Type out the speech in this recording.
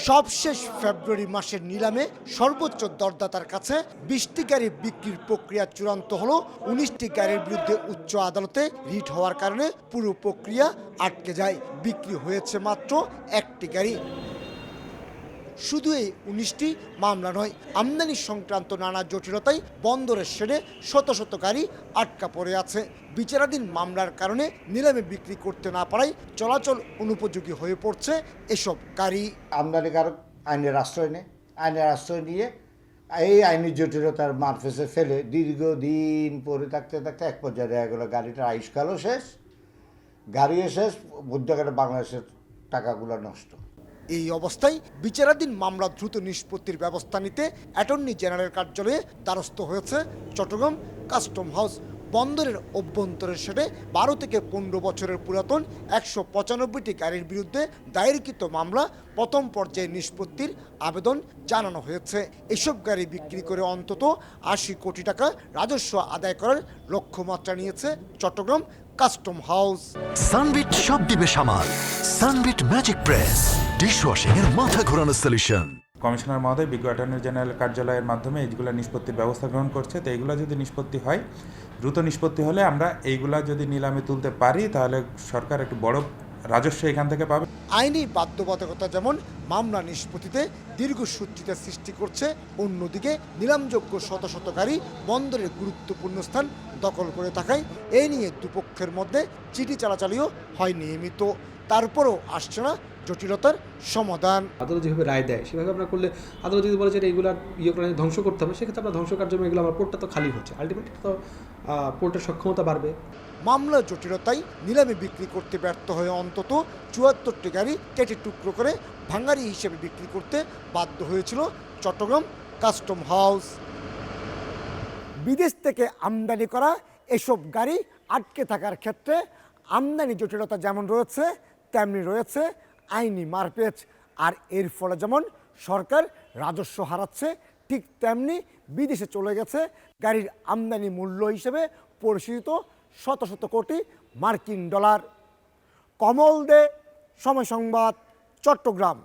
সবশেষ ফেব্রুয়ারি মাসের নিলামে সর্বোচ্চ দরদাতার কাছে 20টি গাড়ি বিক্রির প্রক্রিয়া চূড়ান্ত হলো। 19টি গাড়ির বিরুদ্ধে উচ্চ আদালতে রিট হওয়ার কারণে পুরো প্রক্রিয়া আটকে যায়। বিক্রি হয়েছে মাত্র 1টি গাড়ি। শুধু এই 19টি মামলা নয়, আমদানি সংক্রান্ত নানা জটিলতায় বন্দরের শেডে শত শত গাড়ি আটকা পড়ে আছে। বিচারাধীন মামলার কারণে নিলামে বিক্রি করতে না পারায় চলাচল অনুপযোগী হয়ে পড়ছে এসব গাড়ি। আমদানিকারক আইনের আশ্রয় নেয়, আইনের আশ্রয় নিয়ে এই আইনি জটিলতার মারফেসে ফেলে দীর্ঘদিন পরে থাকতে থাকতে এক পর্যায়ে দেখা গেলো গাড়িটার আয়ুষ্কালও শেষ, গাড়িও শেষ, মধ্যকালে বাংলাদেশের টাকাগুলো নষ্ট। এই অবস্থায় বিচারাধীন মামলা দ্রুত নিষ্পত্তির ব্যবস্থা নিতে অ্যাটর্নি জেনারেল কার্যালয়ে দ্বারস্থ হয়েছে চট্টগ্রাম কাস্টম হাউস। বন্দরের অভ্যন্তরের শেডে 12 থেকে 15 বছরের পুরাতন 195টি গাড়ির বিরুদ্ধে দায়েরকৃত মামলা প্রথম পর্যায়ে নিষ্পত্তির আবেদন জানানো হয়েছে। এসব গাড়ি বিক্রি করে অন্তত 80 কোটি টাকা রাজস্ব আদায় করার লক্ষ্যমাত্রা নিয়েছে চট্টগ্রাম কাস্টম হাউস। সানবিট সব দিবে সামাল। সানবিট ম্যাজিক প্রেস ডিশওয়াশিং এর মাথা ঘোরানো সলিউশন। কমিশনার মহোদয় বিজ্ঞ অ্যাটর্নি জেনারেল কার্যালয়ের মাধ্যমে এইগুলো নিষ্পত্তির ব্যবস্থা গ্রহণ করছে। তো এইগুলো যদি নিষ্পত্তি হয়, দ্রুত নিষ্পত্তি হলে আমরা এইগুলা যদি নিলামে তুলতে পারি তাহলে সরকার একটু বড় রাজস্ব এখান থেকে পাবে। আইনি বাধ্যবাধকতা যেমন মামলা নিষ্পত্তিতে দীর্ঘসূত্রিতা সৃষ্টি করছে, অন্যদিকে নিলামযোগ্য শত শত গাড়ি বন্দরের গুরুত্বপূর্ণ স্থান দখল করে থাকায় এ নিয়ে দুপক্ষের মধ্যে চিঠি চালাচালিও হয় নিয়মিত। তারপরও আসছে না জটিলতার সমাধান। আদালত যেভাবে রায় দেয় সেভাবে আপনার করলে, আদালত যদি বলে যে এইগুলো করে ধ্বংস করতে হবে, সেক্ষেত্রে আপনার ধ্বংস কার্যক্রম এগুলো আমার পোর্টটা তো খালি হচ্ছে, আলটিমেটলি তো পোর্টের সক্ষমতা বাড়বে। মামলা জটিলতায় নিলামে বিক্রি করতে ব্যর্থ হয়ে অন্তত 74টি গাড়ি কেটে টুকরো করে ভাঙারি হিসেবে বিক্রি করতে বাধ্য হয়েছিল চট্টগ্রাম কাস্টম হাউস। বিদেশ থেকে আমদানি করা এসব গাড়ি আটকে থাকার ক্ষেত্রে আমদানি জটিলতা যেমন রয়েছে, তেমনি রয়েছে আইনি মারপ্যাচ। আর এর ফলে যেমন সরকার রাজস্ব হারাচ্ছে, ঠিক তেমনি বিদেশে চলে গেছে গাড়ির আমদানি মূল্য হিসেবে পরিশোধিত শত শত কোটি মার্কিন ডলার। কমল দে, সময় সংবাদ, চট্টগ্রাম।